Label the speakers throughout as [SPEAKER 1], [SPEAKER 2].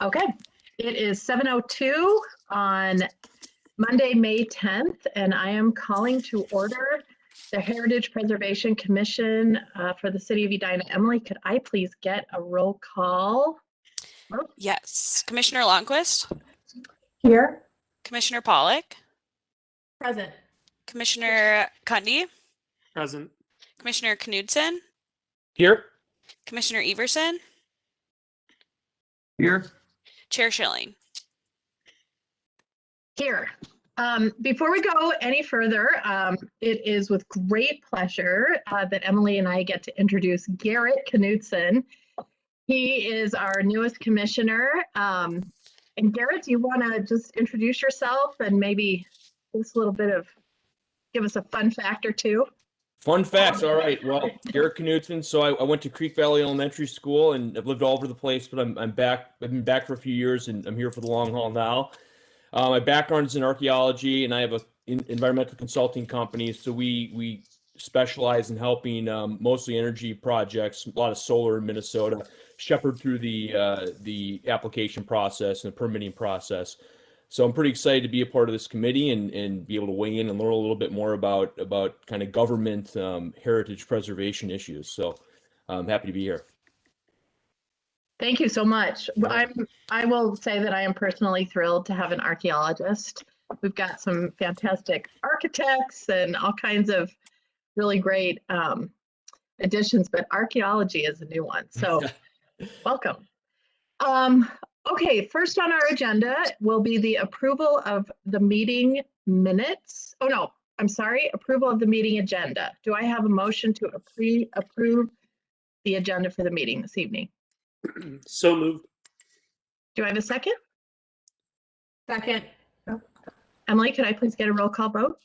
[SPEAKER 1] Okay, it is 7:02 on Monday, May 10th, and I am calling to order the Heritage Preservation Commission for the City of Edina. Emily, could I please get a roll call?
[SPEAKER 2] Yes. Commissioner Longquist?
[SPEAKER 1] Here.
[SPEAKER 2] Commissioner Pollock?
[SPEAKER 1] Present.
[SPEAKER 2] Commissioner Cundy?
[SPEAKER 3] Present.
[SPEAKER 2] Commissioner Knudsen?
[SPEAKER 3] Here.
[SPEAKER 2] Commissioner Everson?
[SPEAKER 3] Here.
[SPEAKER 2] Chair Schilling?
[SPEAKER 1] Here. Before we go any further, it is with great pleasure that Emily and I get to introduce Garrett Knudsen. He is our newest commissioner. And Garrett, do you want to just introduce yourself and maybe give us a fun fact or two?
[SPEAKER 4] Fun facts. All right. Well, Garrett Knudsen. So I went to Creek Valley Elementary School and I've lived all over the place, but I'm back. I've been back for a few years and I'm here for the long haul now. My background is in archaeology and I have a environmental consulting company. So we specialize in helping mostly energy projects, a lot of solar in Minnesota, shepherd through the application process and the permitting process. So I'm pretty excited to be a part of this committee and be able to weigh in and learn a little bit more about kind of government heritage preservation issues. So I'm happy to be here.
[SPEAKER 1] Thank you so much. I will say that I am personally thrilled to have an archaeologist. We've got some fantastic architects and all kinds of really great additions, but archaeology is a new one. So welcome. Okay, first on our agenda will be the approval of the meeting minutes. Oh no, I'm sorry, approval of the meeting agenda. Do I have a motion to approve the agenda for the meeting this evening?
[SPEAKER 3] So moved.
[SPEAKER 1] Do I have a second?
[SPEAKER 5] Second.
[SPEAKER 1] Emily, could I please get a roll call vote?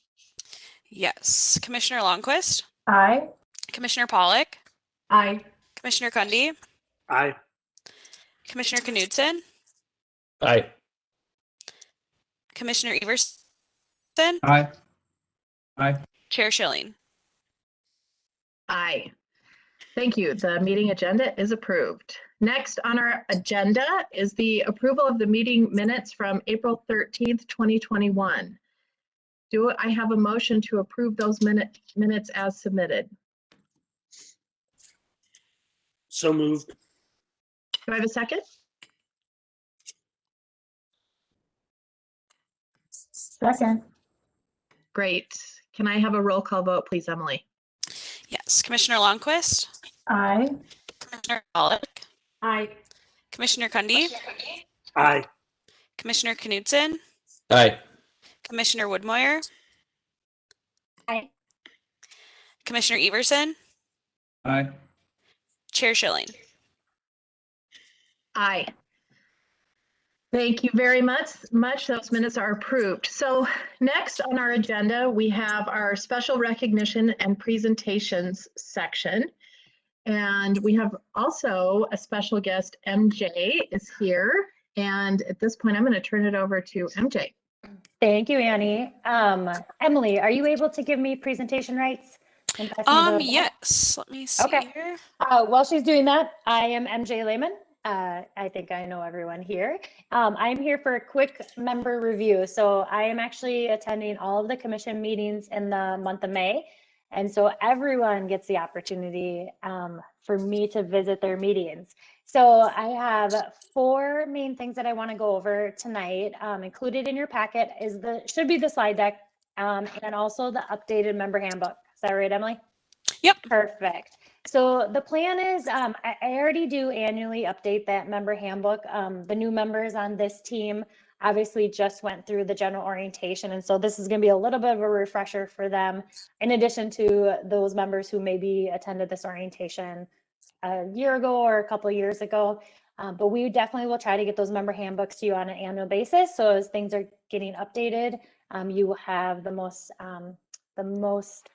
[SPEAKER 2] Yes. Commissioner Longquist?
[SPEAKER 5] Aye.
[SPEAKER 2] Commissioner Pollock?
[SPEAKER 5] Aye.
[SPEAKER 2] Commissioner Cundy?
[SPEAKER 3] Aye.
[SPEAKER 2] Commissioner Knudsen?
[SPEAKER 4] Aye.
[SPEAKER 2] Commissioner Everson?
[SPEAKER 3] Aye. Aye.
[SPEAKER 2] Chair Schilling?
[SPEAKER 1] Aye. Thank you. The meeting agenda is approved. Next on our agenda is the approval of the meeting minutes from April 13th, 2021. Do I have a motion to approve those minutes as submitted?
[SPEAKER 3] So moved.
[SPEAKER 1] Do I have a second?
[SPEAKER 5] Second.
[SPEAKER 1] Great. Can I have a roll call vote, please, Emily?
[SPEAKER 2] Yes. Commissioner Longquist?
[SPEAKER 5] Aye.
[SPEAKER 2] Commissioner Pollock?
[SPEAKER 5] Aye.
[SPEAKER 2] Commissioner Cundy?
[SPEAKER 3] Aye.
[SPEAKER 2] Commissioner Knudsen?
[SPEAKER 4] Aye.
[SPEAKER 2] Commissioner Woodmoyer?
[SPEAKER 5] Aye.
[SPEAKER 2] Commissioner Everson?
[SPEAKER 3] Aye.
[SPEAKER 2] Chair Schilling?
[SPEAKER 1] Aye. Thank you very much. Those minutes are approved. So next on our agenda, we have our special recognition and presentations section. And we have also a special guest, MJ is here. And at this point, I'm going to turn it over to MJ.
[SPEAKER 6] Thank you, Annie. Emily, are you able to give me presentation rights?
[SPEAKER 2] Yes. Let me see here.
[SPEAKER 6] While she's doing that, I am MJ Lehman. I think I know everyone here. I'm here for a quick member review. So I am actually attending all of the commission meetings in the month of May. And so everyone gets the opportunity for me to visit their meetings. So I have 4 main things that I want to go over tonight. Included in your packet should be the slide deck and also the updated member handbook. Is that right, Emily?
[SPEAKER 2] Yep.
[SPEAKER 6] Perfect. So the plan is I already do annually update that member handbook. The new members on this team obviously just went through the general orientation. And so this is going to be a little bit of a refresher for them, in addition to those members who maybe attended this orientation a year ago or a couple of years ago. But we definitely will try to get those member handbooks to you on an annual basis. So as things are getting updated, you will have the most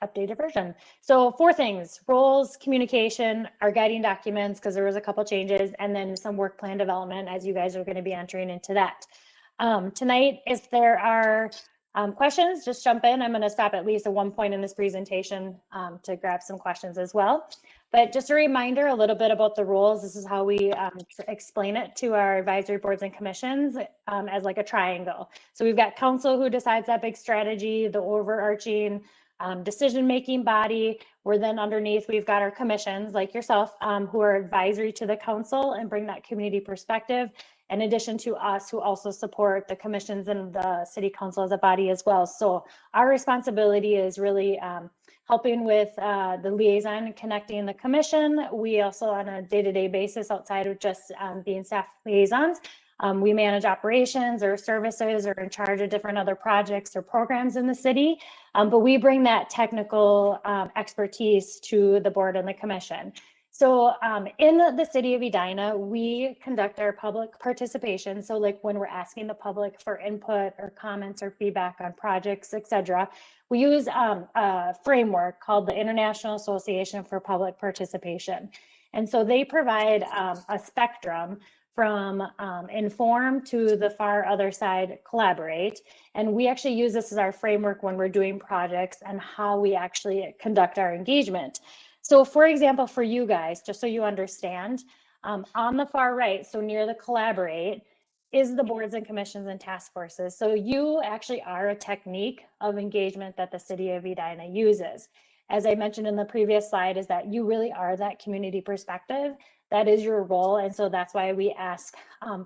[SPEAKER 6] updated version. So 4 things: roles, communication, our guiding documents, because there was a couple changes, and then some work plan development as you guys are going to be entering into that. Tonight, if there are questions, just jump in. I'm going to stop at least at one point in this presentation to grab some questions as well. But just a reminder, a little bit about the roles. This is how we explain it to our advisory boards and commissions as like a triangle. So we've got council who decides that big strategy, the overarching decision-making body. Where then underneath, we've got our commissions like yourself who are advisory to the council and bring that community perspective, in addition to us who also support the commissions and the city council as a body as well. So our responsibility is really helping with the liaison and connecting the commission. We also on a day-to-day basis outside of just being staff liaisons, we manage operations or services or in charge of different other projects or programs in the city. But we bring that technical expertise to the board and the commission. So in the city of Edina, we conduct our public participation. So like when we're asking the public for input or comments or feedback on projects, etc., we use a framework called the International Association for Public Participation. And so they provide a spectrum from inform to the far other side, collaborate. And we actually use this as our framework when we're doing projects and how we actually conduct our engagement. So for example, for you guys, just so you understand, on the far right, so near the collaborate, is the boards and commissions and task forces. So you actually are a technique of engagement that the city of Edina uses. As I mentioned in the previous slide, is that you really are that community perspective. That is your role. And so that's why we ask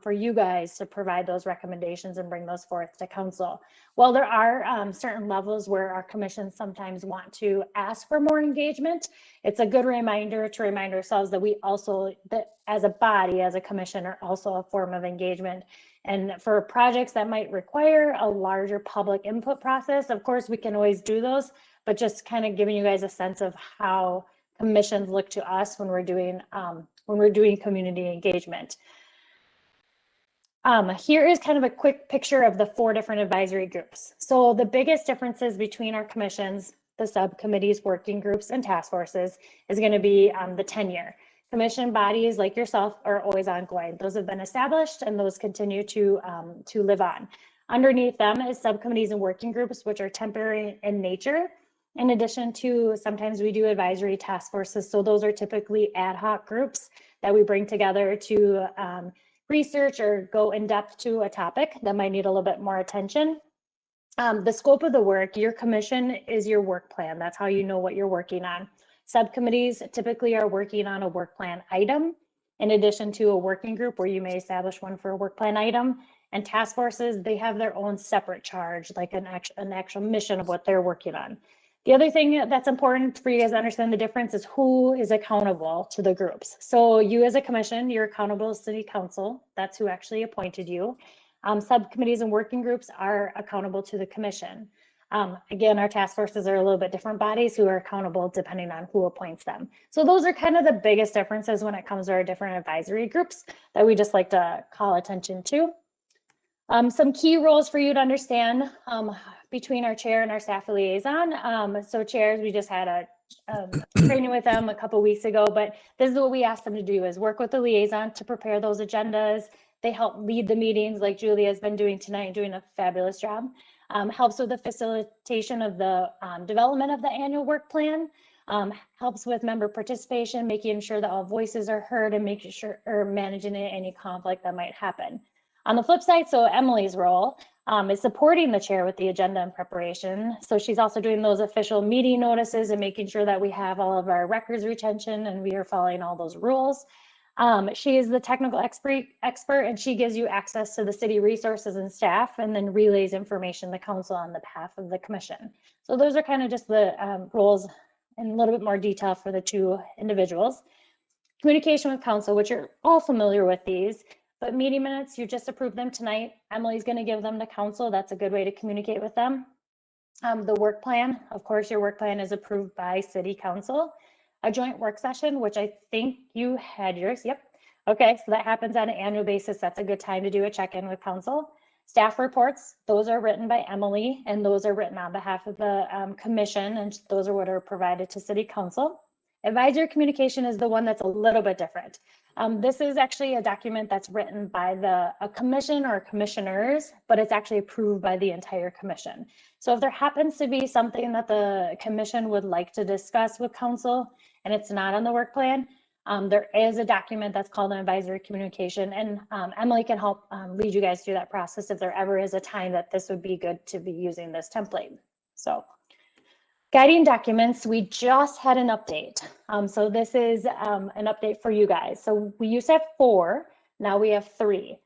[SPEAKER 6] for you guys to provide those recommendations and bring those forth to council. While there are certain levels where our commissions sometimes want to ask for more engagement, it's a good reminder to remind ourselves that we also, that as a body, as a commission, are also a form of engagement. And for projects that might require a larger public input process, of course, we can always do those, but just kind of giving you guys a sense of how commissions look to us when we're doing community engagement. Here is kind of a quick picture of the 4 different advisory groups. So the biggest differences between our commissions, the subcommittees, working groups, and task forces is going to be the tenure. Commission bodies like yourself are always ongoing. Those have been established and those continue to live on. Underneath them is subcommittees and working groups, which are temporary in nature. In addition to, sometimes we do advisory task forces. So those are typically ad hoc groups that we bring together to research or go in depth to a topic that might need a little bit more attention. The scope of the work, your commission is your work plan. That's how you know what you're working on. Subcommittees typically are working on a work plan item, in addition to a working group where you may establish one for a work plan item. And task forces, they have their own separate charge, like an actual mission of what they're working on. The other thing that's important for you guys to understand the difference is who is accountable to the groups. So you as a commission, you're accountable to city council. That's who actually appointed you. Subcommittees and working groups are accountable to the commission. Again, our task forces are a little bit different bodies who are accountable depending on who appoints them. So those are kind of the biggest differences when it comes to our different advisory groups that we just like to call attention to. Some key roles for you to understand between our chair and our staff liaison. So chairs, we just had a training with them a couple weeks ago, but this is what we asked them to do is work with the liaison to prepare those agendas. They help lead the meetings like Julia has been doing tonight, doing a fabulous job. Helps with the facilitation of the development of the annual work plan. Helps with member participation, making sure that all voices are heard and making sure or managing any conflict that might happen. On the flip side, so Emily's role is supporting the chair with the agenda and preparation. So she's also doing those official meeting notices and making sure that we have all of our records retention and we are following all those rules. She is the technical expert and she gives you access to the city resources and staff and then relays information to council on the behalf of the commission. So those are kind of just the roles in a little bit more detail for the 2 individuals. Communication with council, which you're all familiar with these. But meeting minutes, you just approved them tonight. Emily's going to give them to council. That's a good way to communicate with them. The work plan, of course, your work plan is approved by city council. A joint work session, which I think you had yours. Yep. Okay, so that happens on an annual basis. That's a good time to do a check-in with council. Staff reports, those are written by Emily, and those are written on behalf of the commission, and those are what are provided to city council. Advisory communication is the one that's a little bit different. This is actually a document that's written by a commission or commissioners, but it's actually approved by the entire commission. So if there happens to be something that the commission would like to discuss with council, and it's not on the work plan, there is a document that's called an advisory communication, and Emily can help lead you guys through that process if there ever is a time that this would be good to be using this template. So guiding documents, we just had an update. So this is an update for you guys. So we used to have 4, now we have 3.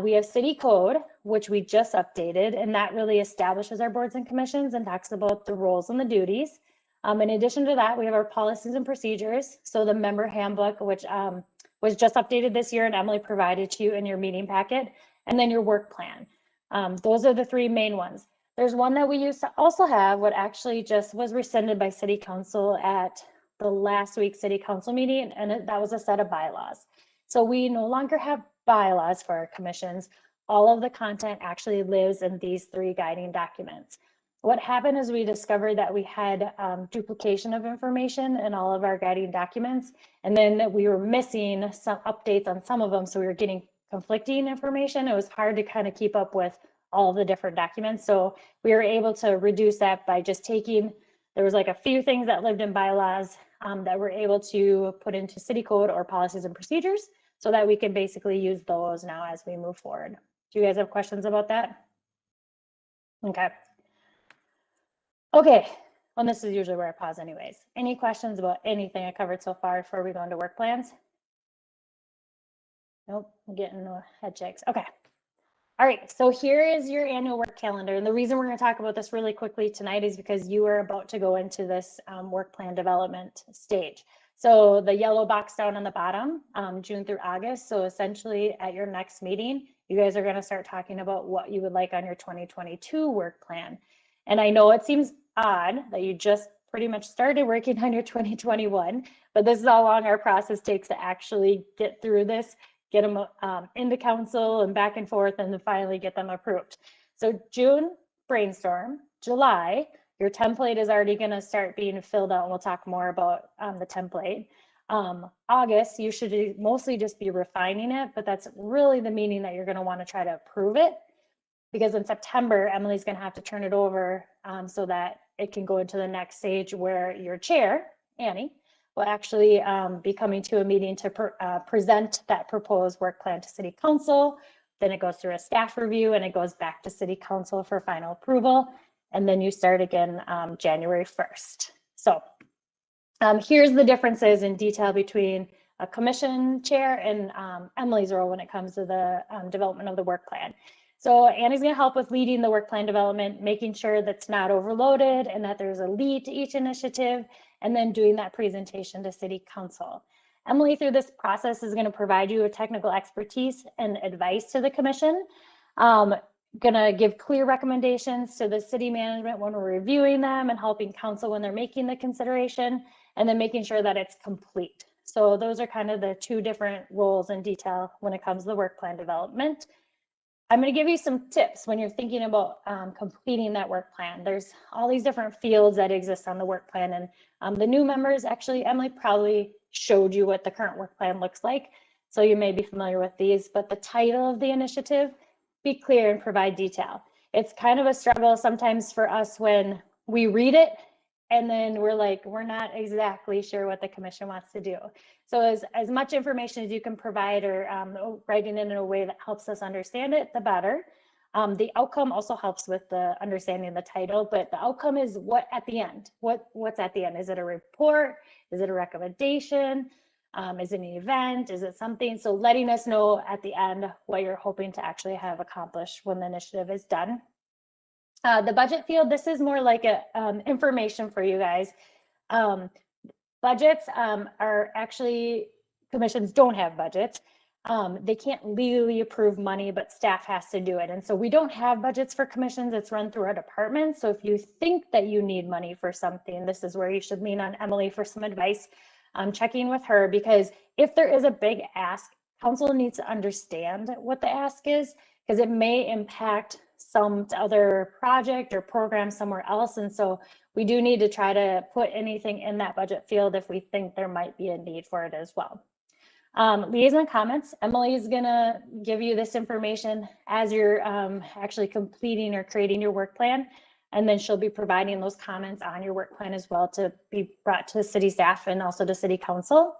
[SPEAKER 6] We have city code, which we just updated, and that really establishes our boards and commissions and talks about the roles and the duties. In addition to that, we have our policies and procedures. So the member handbook, which was just updated this year and Emily provided to you in your meeting packet, and then your work plan. Those are the 3 main ones. There's one that we used to also have, what actually just was rescinded by city council at the last week's city council meeting, and that was a set of bylaws. So we no longer have bylaws for our commissions. All of the content actually lives in these 3 guiding documents. What happened is we discovered that we had duplication of information in all of our guiding documents, and then we were missing some updates on some of them, so we were getting conflicting information. It was hard to kind of keep up with all the different documents. So we were able to reduce that by just taking, there was like a few things that lived in bylaws that we're able to put into city code or policies and procedures so that we can basically use those now as we move forward. Do you guys have questions about that? Okay. Okay, well, this is usually where I pause anyways. Any questions about anything I covered so far before we go into work plans? Nope, I'm getting head shakes. Okay. All right, so here is your annual work calendar. And the reason we're going to talk about this really quickly tonight is because you are about to go into this work plan development stage. So the yellow box down on the bottom, June through August. So essentially at your next meeting, you guys are going to start talking about what you would like on your 2022 work plan. And I know it seems odd that you just pretty much started working on your 2021, but this is how long our process takes to actually get through this, get them into council and back and forth, and then finally get them approved. So June, brainstorm. July, your template is already going to start being filled out, and we'll talk more about the template. August, you should mostly just be refining it, but that's really the meaning that you're going to want to try to approve it, because in September, Emily's going to have to turn it over so that it can go into the next stage where your chair, Annie, will actually be coming to a meeting to present that proposed work plan to city council. Then it goes through a staff review and it goes back to city council for final approval. And then you start again January 1st. So here's the differences in detail between a commission chair and Emily's role when it comes to the development of the work plan. So Annie's going to help with leading the work plan development, making sure that's not overloaded and that there's a lead to each initiative, and then doing that presentation to city council. Emily, through this process, is going to provide you with technical expertise and advice to the commission. Going to give clear recommendations to the city management when we're reviewing them and helping council when they're making the consideration, and then making sure that it's complete. So those are kind of the 2 different roles in detail when it comes to the work plan development. I'm going to give you some tips when you're thinking about completing that work plan. There's all these different fields that exist on the work plan, and the new members, actually, Emily probably showed you what the current work plan looks like, so you may be familiar with these, but the title of the initiative, be clear and provide detail. It's kind of a struggle sometimes for us when we read it and then we're like, we're not exactly sure what the commission wants to do. So as much information as you can provide or writing it in a way that helps us understand it, the better. The outcome also helps with the understanding the title, but the outcome is what at the end. What's at the end? Is it a report? Is it a recommendation? Is it an event? Is it something? So letting us know at the end what you're hoping to actually have accomplished when the initiative is done. The budget field, this is more like a information for you guys. Budgets are actually, commissions don't have budgets. They can't legally approve money, but staff has to do it. And so we don't have budgets for commissions. It's run through our department. So if you think that you need money for something, this is where you should lean on Emily for some advice. Checking with her, because if there is a big ask, council needs to understand what the ask is, because it may impact some other project or program somewhere else. And so we do need to try to put anything in that budget field if we think there might be a need for it as well. Liaison comments, Emily is going to give you this information as you're actually completing or creating your work plan. And then she'll be providing those comments on your work plan as well to be brought to city staff and also to city council.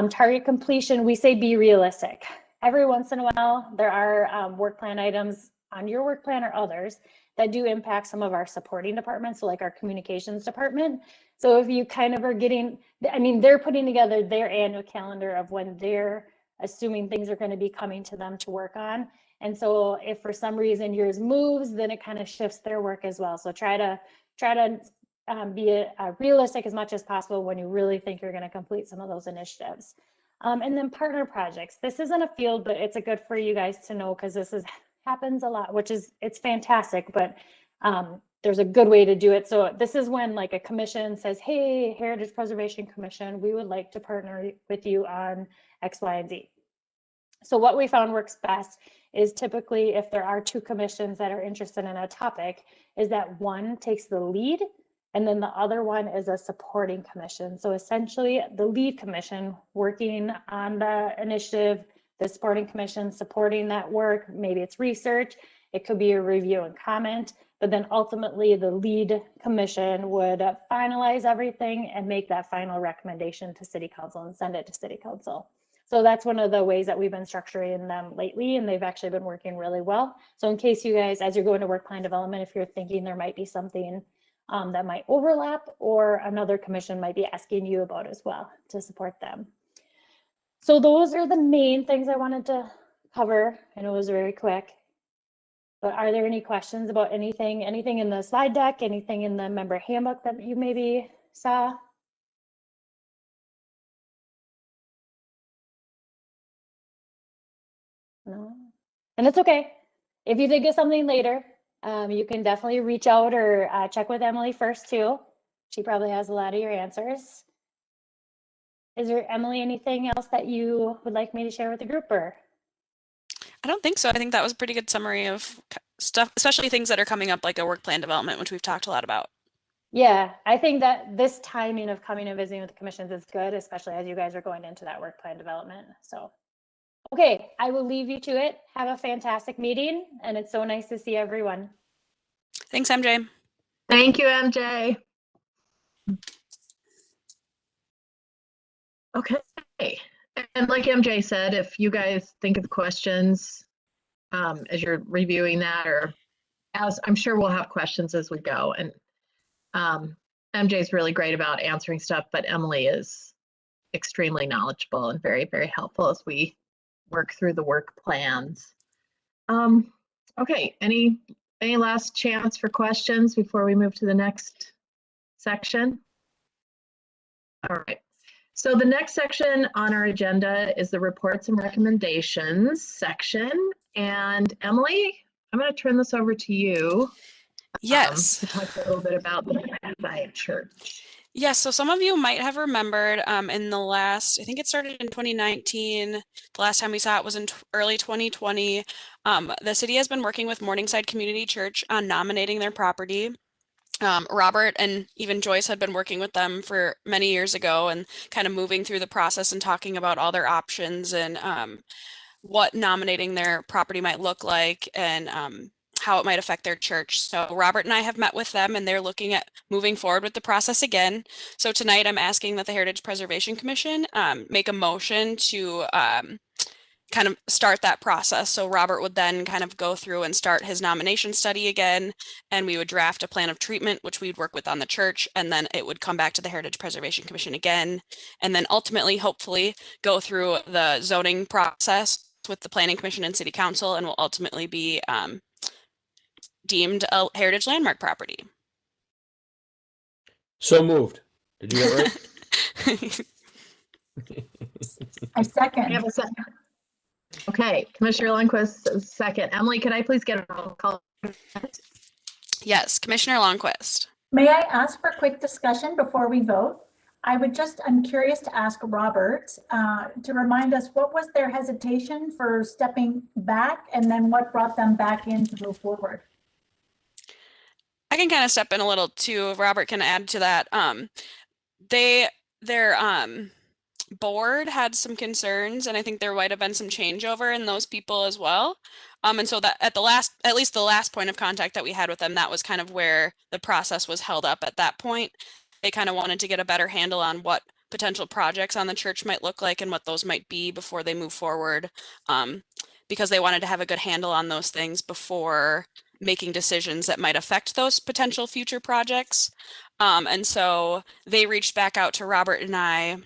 [SPEAKER 6] Target completion, we say be realistic. Every once in a while, there are work plan items on your work plan or others that do impact some of our supporting departments, so like our communications department. So if you kind of are getting, I mean, they're putting together their annual calendar of when they're assuming things are going to be coming to them to work on. And so if for some reason yours moves, then it kind of shifts their work as well. So try to be realistic as much as possible when you really think you're going to complete some of those initiatives. And then partner projects. This isn't a field, but it's a good for you guys to know because this happens a lot, which is, it's fantastic, but there's a good way to do it. So this is when like a commission says, hey, Heritage Preservation Commission, we would like to partner with you on X, Y, and Z. So what we found works best is typically if there are two commissions that are interested in a topic, is that one takes the lead and then the other one is a supporting commission. So essentially the lead commission working on the initiative, the supporting commission supporting that work, maybe it's research, it could be a review and comment, but then ultimately the lead commission would finalize everything and make that final recommendation to city council and send it to city council. So that's one of the ways that we've been structuring them lately, and they've actually been working really well. So in case you guys, as you're going to work plan development, if you're thinking there might be something that might overlap or another commission might be asking you about as well to support them. So those are the main things I wanted to cover. I know it was very quick, but are there any questions about anything in the slide deck, anything in the member handbook that you maybe saw? No, and it's okay. If you think of something later, you can definitely reach out or check with Emily first too. She probably has a lot of your answers. Is there, Emily, anything else that you would like me to share with the group or?
[SPEAKER 2] I don't think so. I think that was a pretty good summary of stuff, especially things that are coming up like a work plan development, which we've talked a lot about.
[SPEAKER 6] Yeah, I think that this timing of coming and visiting with the commissions is good, especially as you guys are going into that work plan development. So, okay, I will leave you to it. Have a fantastic meeting, and it's so nice to see everyone.
[SPEAKER 2] Thanks, MJ.
[SPEAKER 1] Thank you, MJ. Okay, and like MJ said, if you guys think of questions as you're reviewing that, or as I'm sure we'll have questions as we go, and MJ is really great about answering stuff, but Emily is extremely knowledgeable and very, very helpful as we work through the work plans. Okay, any last chance for questions before we move to the next section? All right. So the next section on our agenda is the reports and recommendations section. And Emily, I'm going to turn this over to you.
[SPEAKER 2] Yes.
[SPEAKER 1] To talk a little bit about the Messiah Church.
[SPEAKER 2] Yes, so some of you might have remembered in the last, I think it started in 2019. The last time we saw it was in early 2020. The city has been working with Morningside Community Church on nominating their property. Robert and even Joyce had been working with them for many years ago and kind of moving through the process and talking about all their options and what nominating their property might look like and how it might affect their church. So Robert and I have met with them and they're looking at moving forward with the process again. So tonight I'm asking that the Heritage Preservation Commission make a motion to kind of start that process. So Robert would then kind of go through and start his nomination study again, and we would draft a plan of treatment, which we'd work with on the church, and then it would come back to the Heritage Preservation Commission again, and then ultimately, hopefully, go through the zoning process with the Planning Commission and City Council, and will ultimately be deemed a heritage landmark property.
[SPEAKER 4] So moved. Did you get it right?
[SPEAKER 5] I second.
[SPEAKER 1] We have a second. Okay, Commissioner Lundquist, second. Emily, could I please get a roll call?
[SPEAKER 2] Yes, Commissioner Lundquist.
[SPEAKER 5] May I ask for a quick discussion before we vote? I'm curious to ask Robert to remind us what was their hesitation for stepping back and then what brought them back in to move forward?
[SPEAKER 2] I can kind of step in a little too. Robert can add to that. Their board had some concerns, and I think there might have been some changeover in those people as well. And so that at least the last point of contact that we had with them, that was kind of where the process was held up at that point. They kind of wanted to get a better handle on what potential projects on the church might look like and what those might be before they move forward, because they wanted to have a good handle on those things before making decisions that might affect those potential future projects. And so they reached back out to Robert and I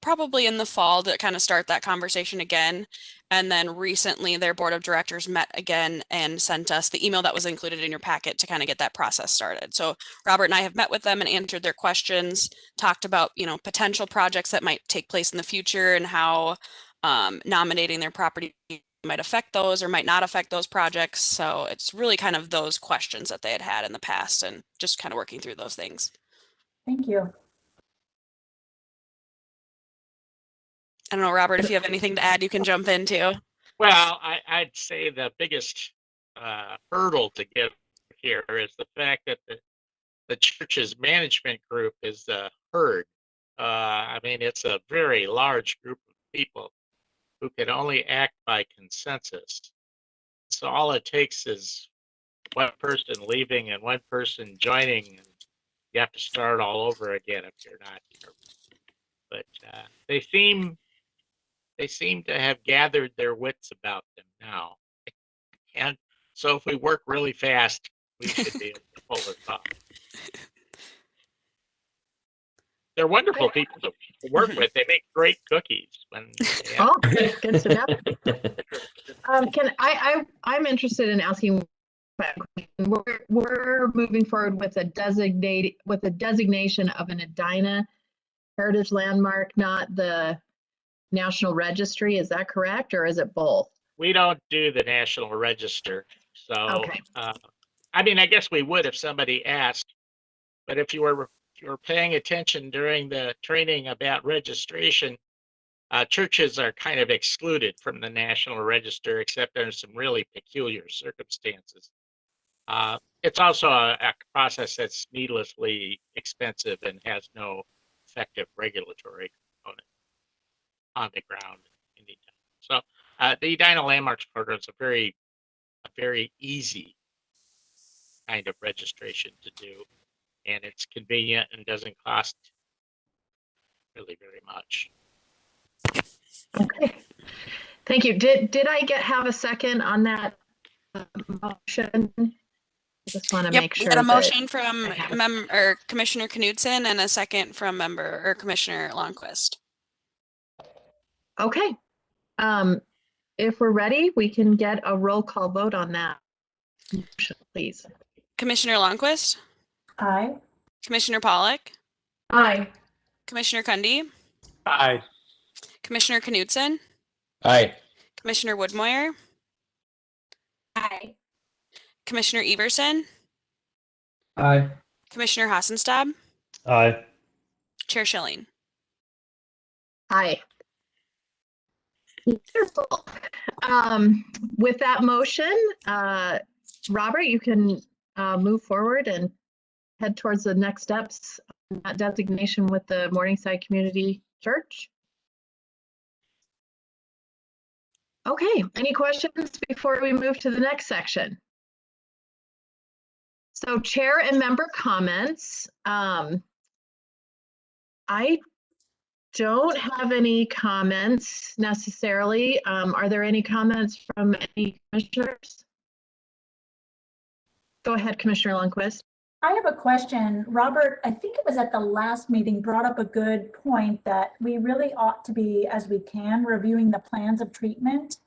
[SPEAKER 2] probably in the fall, to kind of start that conversation again. And then recently their board of directors met again and sent us the email that was included in your packet to kind of get that process started. So Robert and I have met with them and answered their questions, talked about, potential projects that might take place in the future and how nominating their property might affect those or might not affect those projects. So it's really kind of those questions that they had in the past and just kind of working through those things.
[SPEAKER 5] Thank you.
[SPEAKER 2] I don't know, Robert, if you have anything to add, you can jump in too.
[SPEAKER 7] Well, I'd say the biggest hurdle to get here is the fact that the church's management group is the herd. I mean, it's a very large group of people who can only act by consensus. So all it takes is one person leaving and one person joining, and you have to start all over again if you're not careful. But they seem to have gathered their wits about them now. And so if we work really fast, we should be able to pull this off. They're wonderful people to work with. They make great cookies.
[SPEAKER 1] Oh, good to know. I'm interested in asking, we're moving forward with a designation of an Edina Heritage Landmark, not the National Registry. Is that correct, or is it both?
[SPEAKER 7] We don't do the National Register. So,
[SPEAKER 1] okay.
[SPEAKER 7] I mean, I guess we would if somebody asked, but if you were paying attention during the training about registration, churches are kind of excluded from the National Register, except under some really peculiar circumstances. It's also a process that's needlessly expensive and has no effective regulatory component on the ground. So the Edina Landmarks program is a very easy kind of registration to do, and it's convenient and doesn't cost really very much.
[SPEAKER 1] Okay, thank you. Did I have a second on that motion? I just want to make sure.
[SPEAKER 2] We had a motion from Commissioner Knudsen and a second from Commissioner Lundquist.
[SPEAKER 1] Okay. If we're ready, we can get a roll call vote on that motion, please.
[SPEAKER 2] Commissioner Lundquist?
[SPEAKER 5] Aye.
[SPEAKER 2] Commissioner Pollack?
[SPEAKER 5] Aye.
[SPEAKER 2] Commissioner Kunde?
[SPEAKER 3] Aye.
[SPEAKER 2] Commissioner Knudsen?
[SPEAKER 4] Aye.
[SPEAKER 2] Commissioner Woodmoyer?
[SPEAKER 5] Aye.
[SPEAKER 2] Commissioner Everson?
[SPEAKER 3] Aye.
[SPEAKER 2] Commissioner Hassenstab?
[SPEAKER 3] Aye.
[SPEAKER 2] Chair Schilling?
[SPEAKER 1] Aye. Wonderful. With that motion, Robert, you can move forward and head towards the next steps on that designation with the Morningside Community Church. Okay, any questions before we move to the next section? So chair and member comments. I don't have any comments necessarily. Are there any comments from any commissioners? Go ahead, Commissioner Lundquist.
[SPEAKER 5] I have a question. Robert, I think it was at the last meeting, brought up a good point that we really ought to be, as we can, reviewing the plans of treatment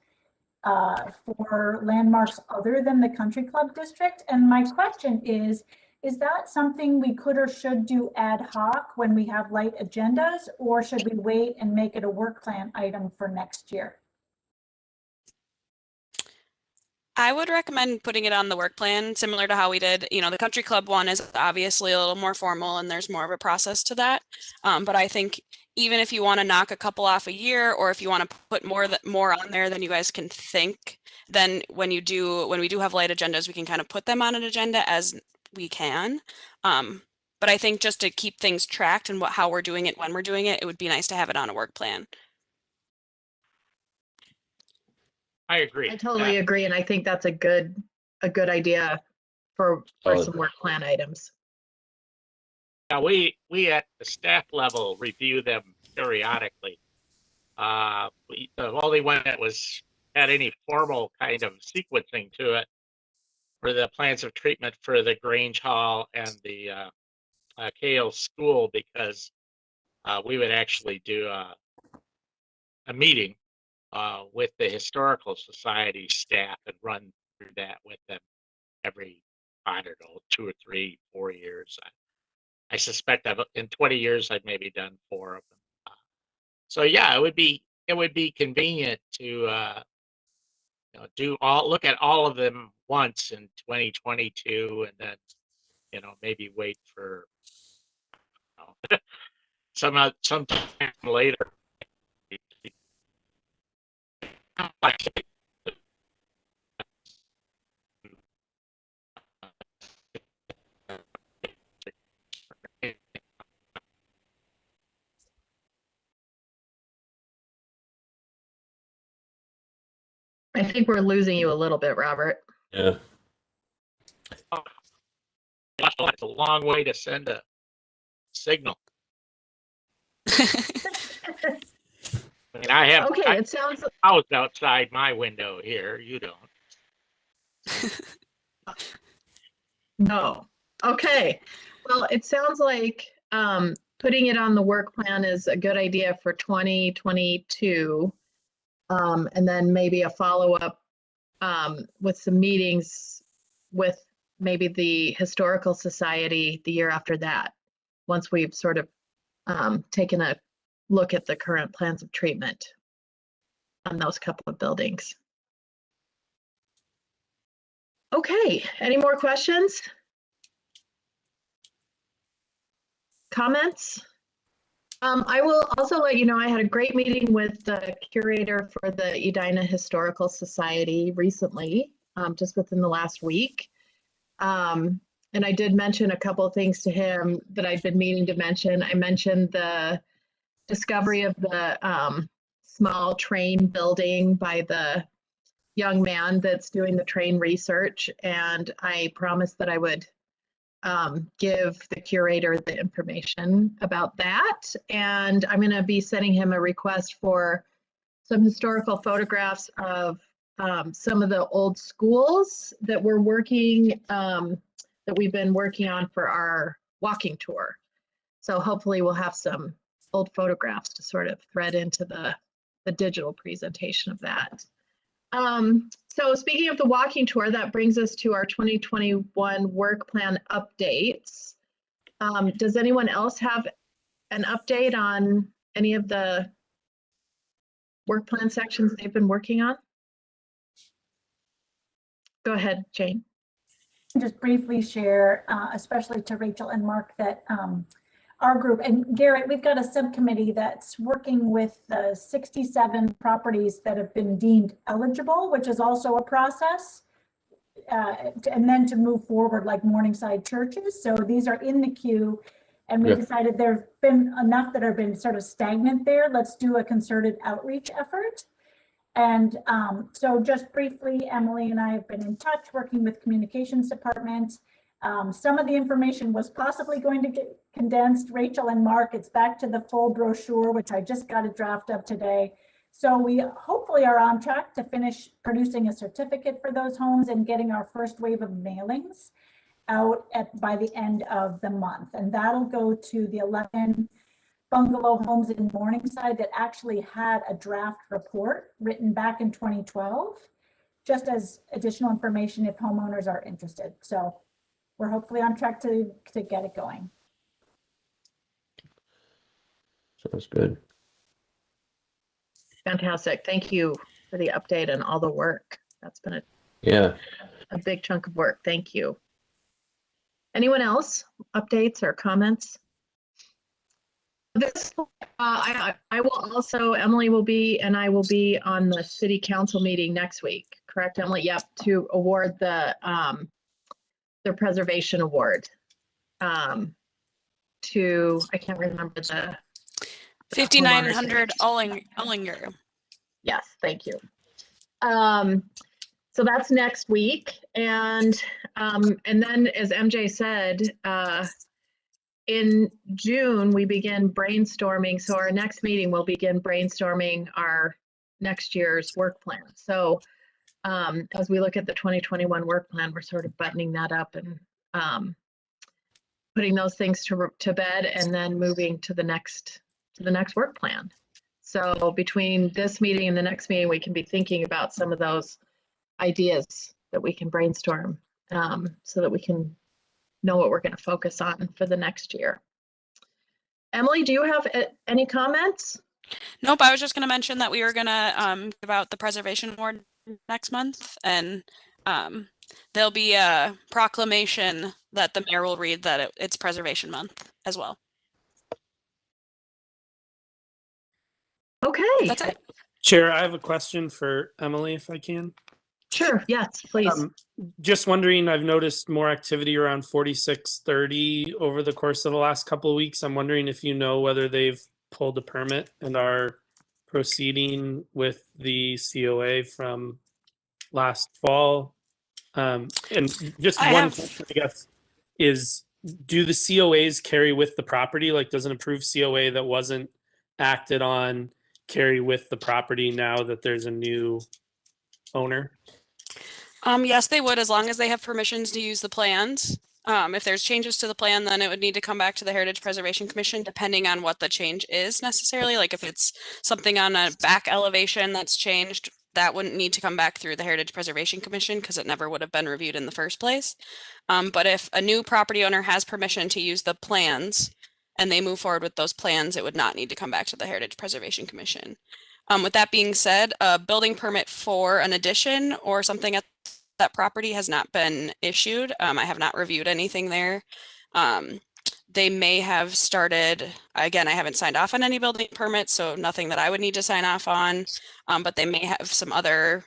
[SPEAKER 5] for landmarks other than the Country Club District. And my question is that something we could or should do ad hoc when we have light agendas, or should we wait and make it a work plan item for next year?
[SPEAKER 2] I would recommend putting it on the work plan, similar to how we did, the country club one is obviously a little more formal and there's more of a process to that. But I think even if you want to knock a couple off a year, or if you want to put more on there than you guys can think, then when we do have light agendas, we can kind of put them on an agenda as we can. But I think just to keep things tracked and how we're doing it, when we're doing it, it would be nice to have it on a work plan.
[SPEAKER 7] I agree.
[SPEAKER 1] I totally agree, and I think that's a good idea for some work plan items.
[SPEAKER 7] Yeah, we at the staff level review them periodically. The only one that had any formal kind of sequencing to it were the plans of treatment for the Grange Hall and the Kale School, because we would actually do a meeting with the Historical Society staff and run through that with them every, I don't know, 2 or 3, 4 years. I suspect in 20 years I've maybe done 4 of them. So yeah, it would be convenient to look at all of them once in 2022, and then maybe wait for sometime later.
[SPEAKER 1] I think we're losing you a little bit, Robert.
[SPEAKER 4] Yeah.
[SPEAKER 7] It's a long way to send a signal. I mean, I have
[SPEAKER 1] Okay, it sounds
[SPEAKER 7] a house outside my window here. You don't.
[SPEAKER 1] no. Okay. Well, it sounds like putting it on the work plan is a good idea for 2022. And then maybe a follow-up with some meetings with maybe the Historical Society the year after that, once we've sort of taken a look at the current plans of treatment on those couple of buildings. Okay, any more questions? Comments? I will also let you know I had a great meeting with the curator for the Edina Historical Society recently, just within the last week. And I did mention a couple of things to him that I'd been meaning to mention. I mentioned the discovery of the small train building by the young man that's doing the train research, and I promised that I would give the curator the information about that. And I'm going to be sending him a request for some historical photographs of some of the old schools that we're working, that we've been working on for our walking tour. So hopefully we'll have some old photographs to sort of thread into the digital presentation of that. So speaking of the walking tour, that brings us to our 2021 work plan updates. Does anyone else have an update on any of the work plan sections they've been working on? Go ahead, Jane.
[SPEAKER 5] Just briefly share, especially to Rachel and Mark, that our group, and Garrett, we've got a subcommittee that's working with the 67 properties that have been deemed eligible, which is also a process, and then to move forward like Morningside churches. So these are in the queue, and we decided there have been enough that have been sort of stagnant there. Let's do a concerted outreach effort. And so just briefly, Emily and I have been in touch working with communications department. Some of the information was possibly going to get condensed. Rachel and Mark, it's back to the full brochure, which I just got a draft of today. So we hopefully are on track to finish producing a certificate for those homes and getting our first wave of mailings out by the end of the month. And that'll go to the 11 bungalow homes in Morningside that actually had a draft report written back in 2012, just as additional information if homeowners are interested. So we're hopefully on track to get it going.
[SPEAKER 4] Sounds good.
[SPEAKER 1] Fantastic. Thank you for the update and all the work. That's been a big chunk of work. Thank you. Anyone else? Updates or comments? This, I will also, Emily will be, and I will be on the city council meeting next week. Correct, Emily? Yep, to award the preservation award to, I can't remember the
[SPEAKER 2] 5900 Ullinger.
[SPEAKER 1] Yes, thank you. So that's next week. And then as MJ said, in June, we begin brainstorming. So our next meeting will begin brainstorming our next year's work plan. So as we look at the 2021 work plan, we're sort of buttoning that up and putting those things to bed and then moving to the next work plan. So between this meeting and the next meeting, we can be thinking about some of those ideas that we can brainstorm so that we can know what we're going to focus on for the next year. Emily, do you have any comments?
[SPEAKER 2] Nope, I was just going to mention that we were going to give out the Preservation Award next month, and there'll be a proclamation that the mayor will read that it's Preservation Month as well.
[SPEAKER 1] Okay.
[SPEAKER 2] That's it.
[SPEAKER 3] Chair, I have a question for Emily, if I can.
[SPEAKER 1] Sure, yes, please.
[SPEAKER 3] Just wondering, I've noticed more activity around 4630 over the course of the last couple of weeks. I'm wondering if you know whether they've pulled a permit and are proceeding with the COA from last fall. And just one question, I guess, is do the COAs carry with the property? Like, does an approved COA that wasn't acted on carry with the property now that there's a new owner?
[SPEAKER 2] Yes, they would, as long as they have permissions to use the plans. If there's changes to the plan, then it would need to come back to the Heritage Preservation Commission, depending on what the change is necessarily. Like if it's something on a back elevation that's changed, that wouldn't need to come back through the Heritage Preservation Commission because it never would have been reviewed in the first place. But if a new property owner has permission to use the plans and they move forward with those plans, it would not need to come back to the Heritage Preservation Commission. With that being said, a building permit for an addition or something at that property has not been issued. I have not reviewed anything there. They may have started, again, I haven't signed off on any building permits, so nothing that I would need to sign off on, but they may have some other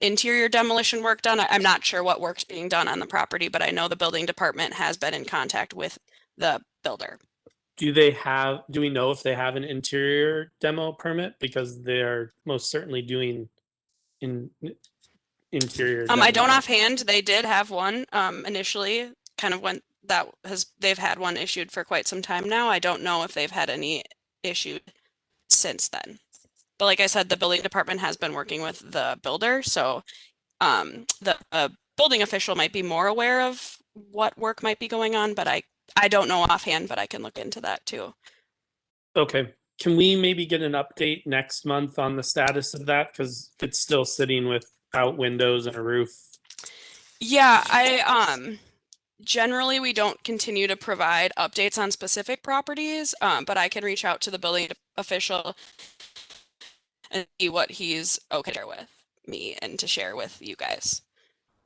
[SPEAKER 2] interior demolition work done. I'm not sure what work's being done on the property, but I know the building department has been in contact with the builder.
[SPEAKER 3] Do we know if they have an interior demo permit? Because they're most certainly doing interior.
[SPEAKER 2] I don't offhand. They did have one initially, kind of when they've had one issued for quite some time now. I don't know if they've had any issued since then. But like I said, the building department has been working with the builder, so the building official might be more aware of what work might be going on, but I don't know offhand, but I can look into that too.
[SPEAKER 3] Okay. Can we maybe get an update next month on the status of that? Because it's still sitting without windows and a roof.
[SPEAKER 2] Yeah, generally we don't continue to provide updates on specific properties, but I can reach out to the building official and see what he's okay with me and to share with you guys.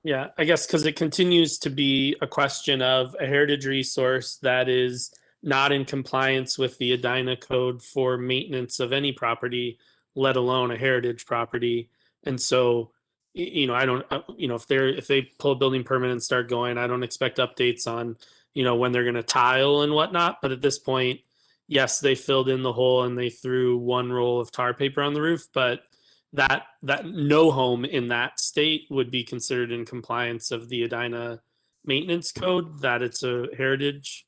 [SPEAKER 3] Yeah, I guess because it continues to be a question of a heritage resource that is not in compliance with the Edina code for maintenance of any property, let alone a heritage property. And so, I don't, if they pull a building permit and start going, I don't expect updates on, when they're going to tile and whatnot. But at this point, yes, they filled in the hole and they threw one roll of tar paper on the roof, but that no home in that state would be considered in compliance of the Edina maintenance code, that it's a heritage.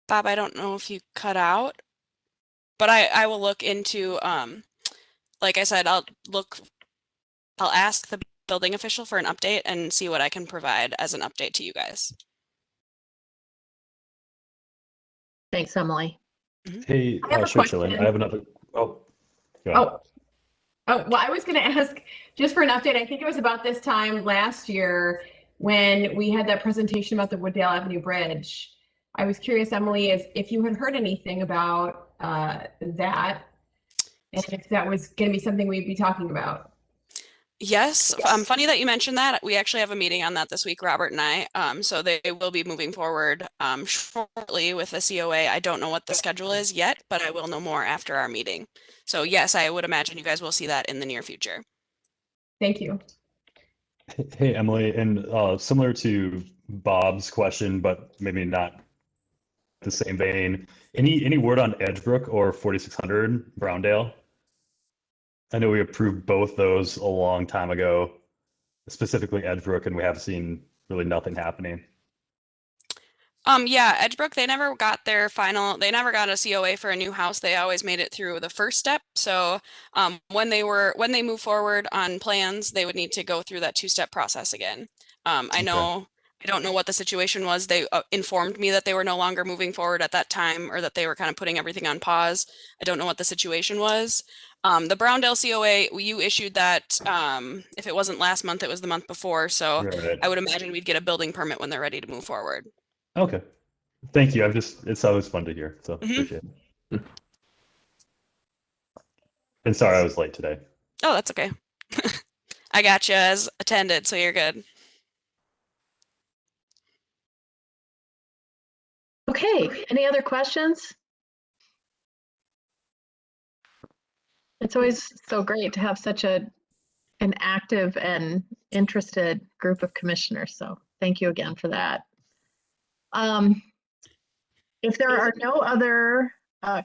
[SPEAKER 2] Bob, I don't know if you cut out, but I will look into, like I said, I'll ask the building official for an update and see what I can provide as an update to you guys.
[SPEAKER 1] Thanks, Emily.
[SPEAKER 8] Hey,
[SPEAKER 9] I have a
[SPEAKER 8] Chilling.
[SPEAKER 9] question.
[SPEAKER 8] I have another. Oh, go ahead.
[SPEAKER 9] Well, I was going to ask just for an update. I think it was about this time last year when we had that presentation about the Wooddale Avenue Bridge. I was curious, Emily, if you had heard anything about that, and if that was going to be something we'd be talking about.
[SPEAKER 2] Yes, funny that you mentioned that. We actually have a meeting on that this week, Robert and I. So they will be moving forward shortly with the COA. I don't know what the schedule is yet, but I will know more after our meeting. So yes, I would imagine you guys will see that in the near future.
[SPEAKER 9] Thank you.
[SPEAKER 8] Hey, Emily, and similar to Bob's question, but maybe not the same vein. Any word on Edgebrook or 4600 Browndale? I know we approved both those a long time ago, specifically Edgebrook, and we have seen really nothing happening.
[SPEAKER 2] Yeah, Edgebrook, they never got their final, they never got a COA for a new house. They always made it through the first step. So when they move forward on plans, they would need to go through that two-step process again. I don't know what the situation was. They informed me that they were no longer moving forward at that time, or that they were kind of putting everything on pause. I don't know what the situation was. The Browndale COA, you issued that, if it wasn't last month, it was the month before. So
[SPEAKER 8] Right.
[SPEAKER 2] I would imagine we'd get a building permit when they're ready to move forward.
[SPEAKER 8] Okay. Thank you. It's always fun to hear, so appreciate it. And sorry I was late today.
[SPEAKER 2] Oh, that's okay. I got you as attended, so you're good.
[SPEAKER 1] Okay, any other questions? It's always so great to have such an active and interested group of commissioners, so thank you again for that. If there are no other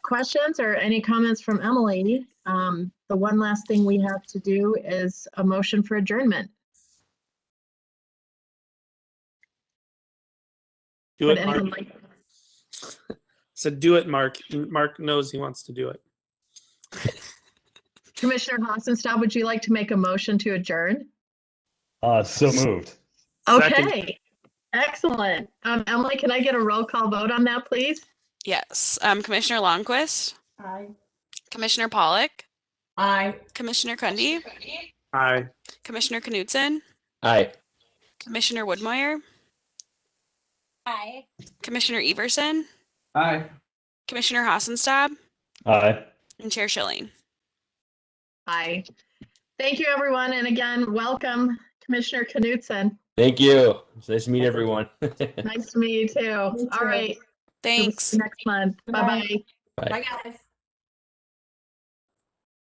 [SPEAKER 1] questions or any comments from Emily, the one last thing we have to do is a motion for adjournment.
[SPEAKER 3] Do
[SPEAKER 1] Would
[SPEAKER 3] it, Mark.
[SPEAKER 1] anyone like?
[SPEAKER 3] So do it, Mark. Mark knows he wants to do it.
[SPEAKER 1] Commissioner Hassenstaub, would you like to make a motion to adjourn?
[SPEAKER 8] So moved.
[SPEAKER 3] Second.
[SPEAKER 1] Okay, excellent. Emily, can I get a roll call vote on that, please?
[SPEAKER 2] Yes. Commissioner Longquist,
[SPEAKER 5] Aye.
[SPEAKER 2] Commissioner Pollock,
[SPEAKER 9] Aye.
[SPEAKER 2] Commissioner Kundy,
[SPEAKER 3] Aye.
[SPEAKER 2] Commissioner Knudsen,
[SPEAKER 4] Aye.
[SPEAKER 2] Commissioner Woodmeyer,
[SPEAKER 6] Aye.
[SPEAKER 2] Commissioner Everson,
[SPEAKER 10] Aye.
[SPEAKER 2] Commissioner Hassenstaub,
[SPEAKER 8] Aye.
[SPEAKER 2] and Chair Schilling.
[SPEAKER 1] Aye. Thank you, everyone. And again, welcome, Commissioner Knudsen.
[SPEAKER 4] Thank you. It's nice to meet everyone.
[SPEAKER 1] Nice to meet you too.
[SPEAKER 5] Me
[SPEAKER 1] All
[SPEAKER 5] too.
[SPEAKER 1] right.
[SPEAKER 2] Thanks.
[SPEAKER 1] Next month.
[SPEAKER 5] Good night.
[SPEAKER 1] Bye-bye.
[SPEAKER 4] Bye.
[SPEAKER 9] Bye, guys.